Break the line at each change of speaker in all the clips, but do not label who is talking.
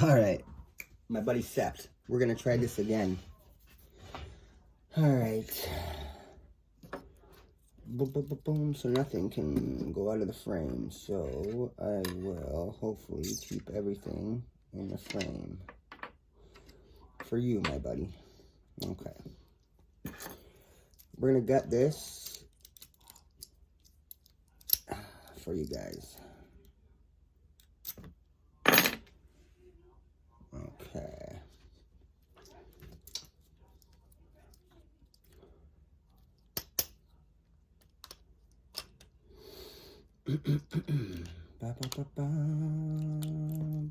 Alright, my buddy Sept. We're gonna try this again. Alright. Boom, boom, boom, boom. So nothing can go out of the frame. So I will hopefully keep everything in the frame. For you, my buddy. Okay. We're gonna gut this for you guys. Okay. Ba, ba, ba, ba. Boom,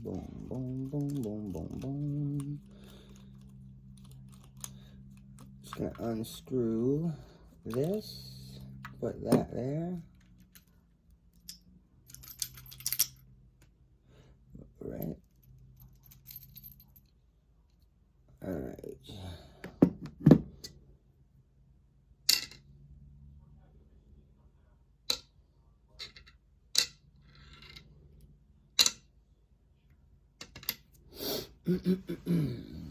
boom, boom, boom, boom, boom, boom. Just gonna unscrew this, put that there. Right. All right.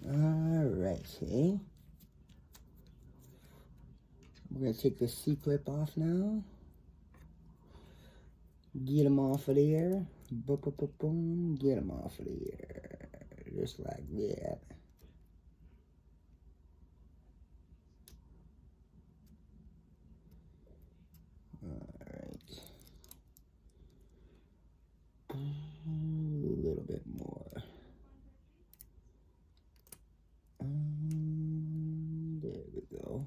Alrighty. We're going to take this C-clip off now. Get them off of there. Boom, boom, boom, boom. Get them off of there. Just like that. Alright. A little bit more. There we go.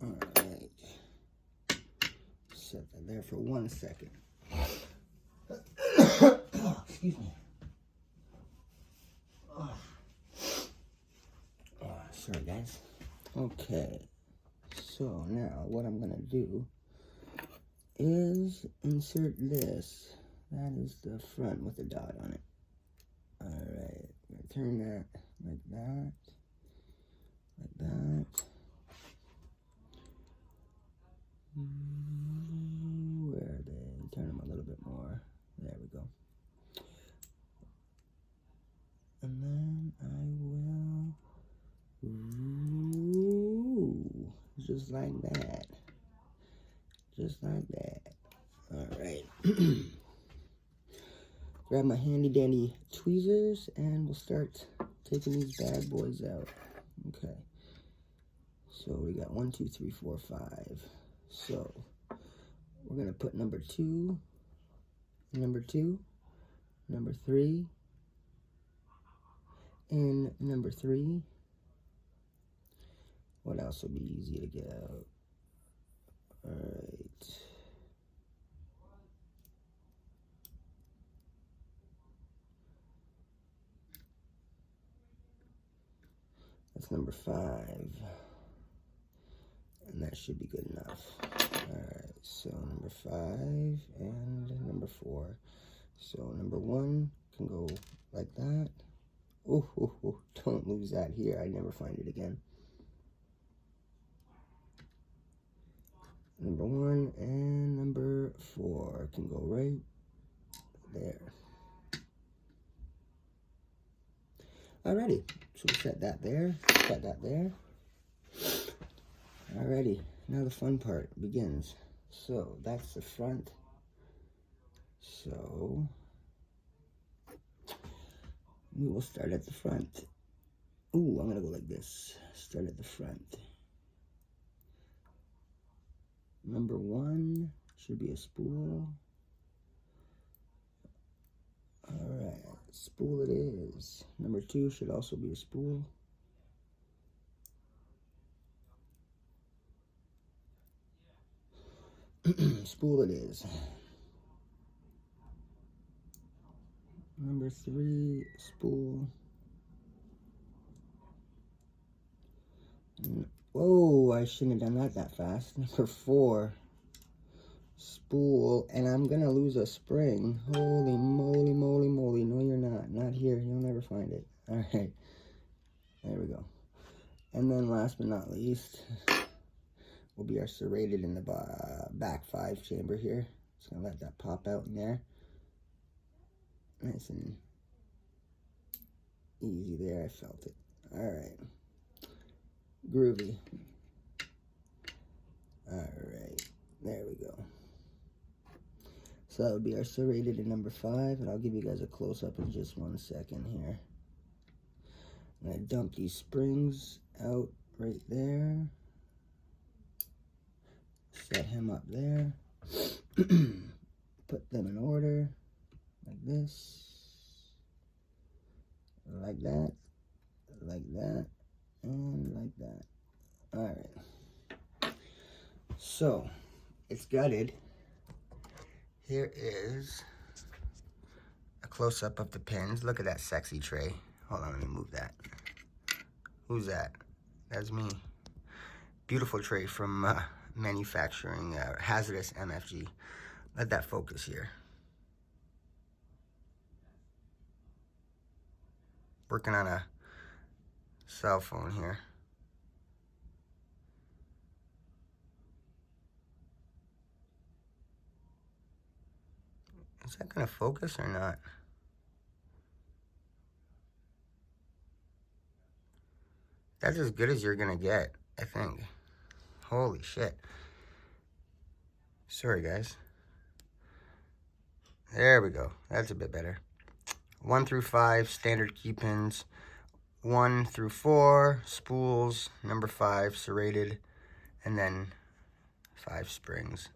Alright. Set that there for 1 second. Excuse me. Sorry, guys. Okay. So now what I'm going to do is insert this. That is the front with the dot on it. Alright, I'm going to turn that like that, like that. Where are they? Turn them a little bit more. There we go. And then I will, just like that. Just like that. Alright. Grab my handy dandy tweezers and we'll start taking these bad boys out. Okay. So we got 1, 2, 3, 4, 5. So we're gonna put number 2, number 2, number 3, and number 3. What else will be easy to get out? Alright. That's number 5. And that should be good enough. Alright, so number 5 and number 4. So number 1 can go like that. Oh, don't lose that here. I never find it again. Number 1 and number 4 can go right there. Alrighty, so we set that there, set that there. Alrighty, now the fun part begins. So that's the front. So we will start at the front. Ooh, I'm gonna go like this. Start at the front. Number 1 should be a spool. Alright, spool it is. Number 2 should also be a spool. Spool it is. Number 3, spool. Whoa, I shouldn't have done that fast. Number 4, spool, and I'm gonna lose a spring. Holy moly, moly, moly. No, you're not. Not here. You'll never find it. Alright. There we go. And then last but not least will be our serrated in the back 5 chamber here. Just gonna let that pop out in there. Nice and easy there, I felt it. Alright. Groovy. Alright, there we go. So that would be our serrated in number 5, and I'll give you guys a close-up in just 1 second here. I'm going to dump these springs out right there. Set him up there. Put them in order, like this, like that, and like that. Alright. So, it's gutted. Here is a close-up of the pins. Look at that sexy tray. Hold on, let me move that. Who's that? That's me. Beautiful tray from manufacturing hazardous MFG. Let that focus here. Working on a cell phone here. Is that gonna focus or not? That's as good as you're gonna get, I think. Holy shit. Sorry, guys. There we go. That's a bit better. 1 through 5, standard key pins. 1 through 4, spools. Number 5, serrated. And then 5 springs.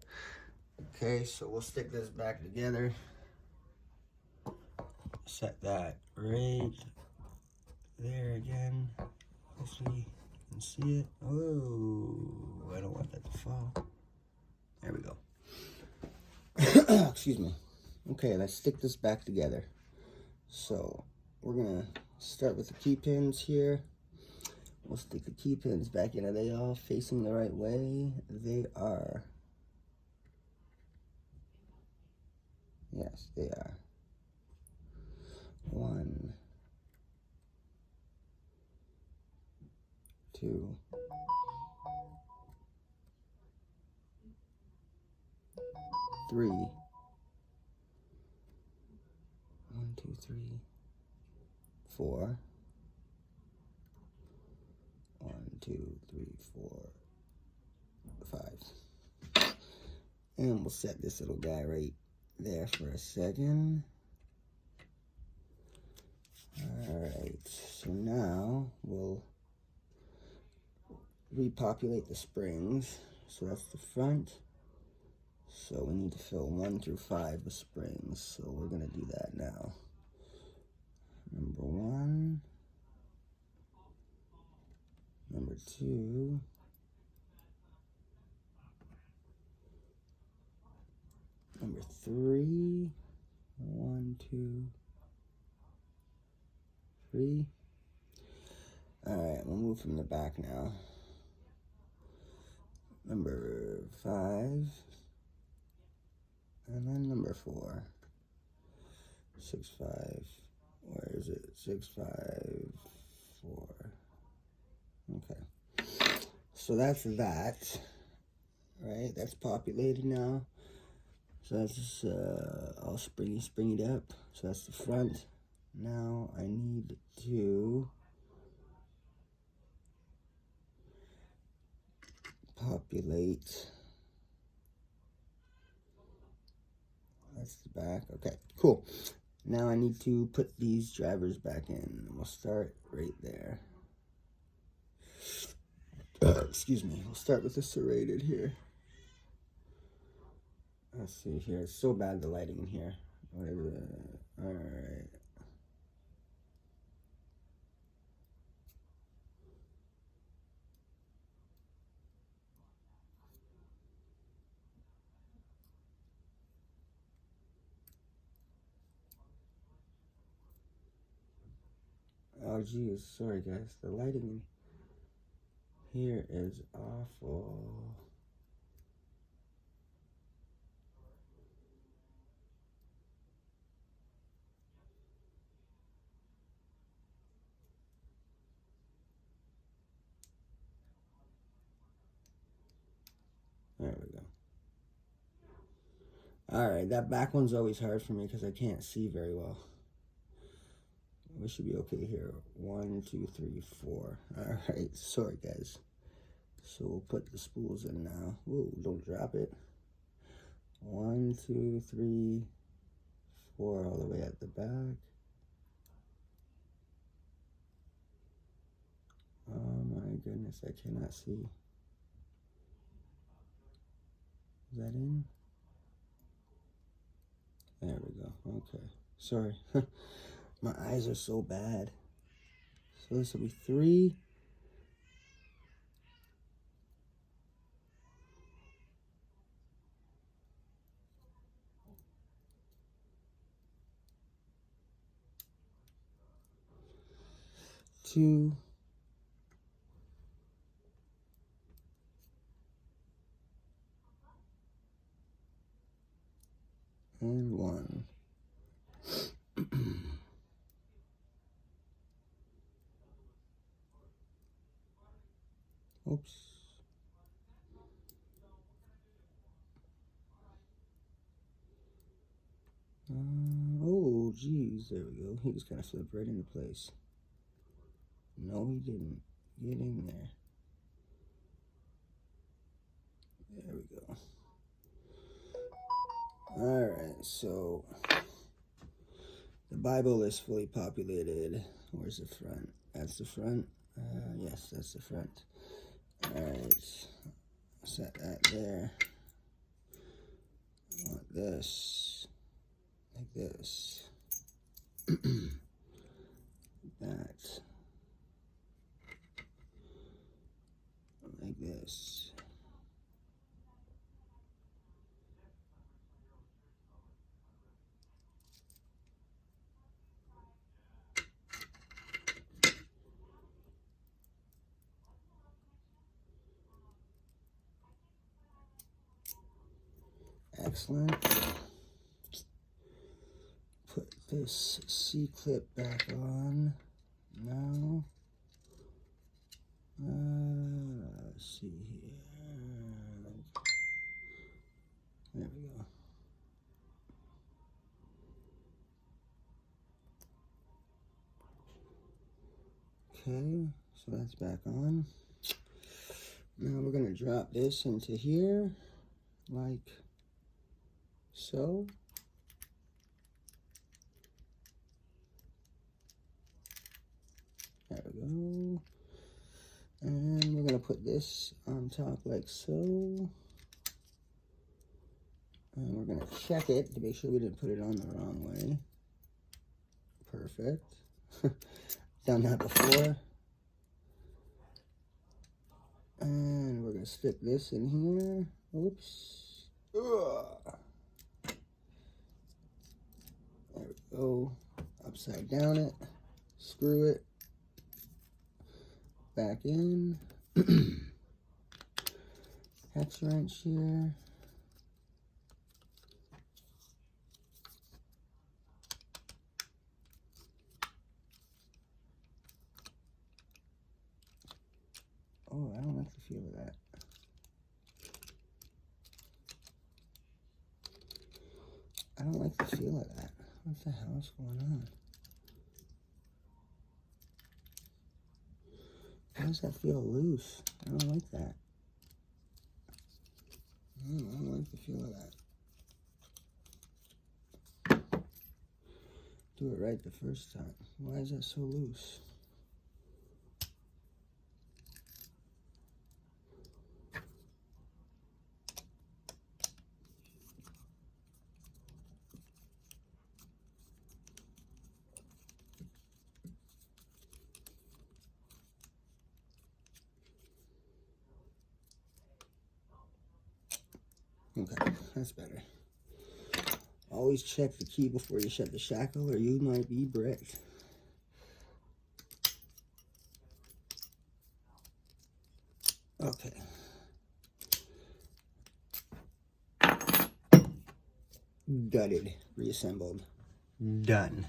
Okay, so we'll stick this back together. Set that right there again. Hopefully you can see it. Oh, I don't want that to fall. There we go. Excuse me. Okay, let's stick this back together. So we're gonna start with the key pins here. We'll stick the key pins back in. Are they all facing the right way? They are. Yes, they are. 1, 2, 3. 1, 2, 3, 4. 1, 2, 3, 4, 5. And we'll set this little guy right there for a second. Alright, so now we'll repopulate the springs. So that's the front. So we need to fill 1 through 5 with springs. So we're going to do that now. Number 1. Number 2. Number 3. 1, 2, 3. Alright, we'll move from the back now. Number 5. And then number 4. 6, 5. Where is it? 6, 5, 4. Okay. So that's that. Right? That's populated now. So that's just all springy up. So that's the front. Now I need to populate. That's the back. Okay, cool. Now I need to put these drivers back in. We'll start right there. Excuse me. We'll start with the serrated here. Let's see here. It's so bad, the lighting in here. Whatever. Alright. Oh, geez. Sorry, guys. The lighting in here is awful. There we go. Alright, that back one's always hard for me because I can't see very well. We should be okay here. 1, 2, 3, 4. Alright, sorry guys. So we'll put the spools in now. Whoa, don't drop it. 1, 2, 3, 4 all the way at the back. Oh my goodness, I cannot see. Is that in? There we go. Okay. Sorry. My eyes are so bad. So this will be 3. Two. And 1. Oops. Oh, geez. There we go. He just kind of slipped right into place. No, he didn't. Get in there. There we go. Alright, so the Bible is fully populated. Where's the front? That's the front. Yes, that's the front. Alright, set that there. I want this, like this. That, like this. Excellent. Put this C-clip back on now. Let's see here. There we go. Okay, so that's back on. Now we're going to drop this into here, like so. There we go. And we're going to put this on top like so. And we're going to check it to make sure we didn't put it on the wrong way. Perfect. Done that before. And we're going to stick this in here. Oops. Ugh. There we go. Upside down it. Screw it. Back in. Hex wrench here. Oh, I don't like the feel of that. I don't like the feel of that. What the hell is going on? Why does that feel loose? I don't like that. I don't like the feel of that. Do it right the first time. Why is that so loose? Okay, that's better. Always check the key before you shut the shackle or you might be bricked. Okay. Gutted, reassembled, done.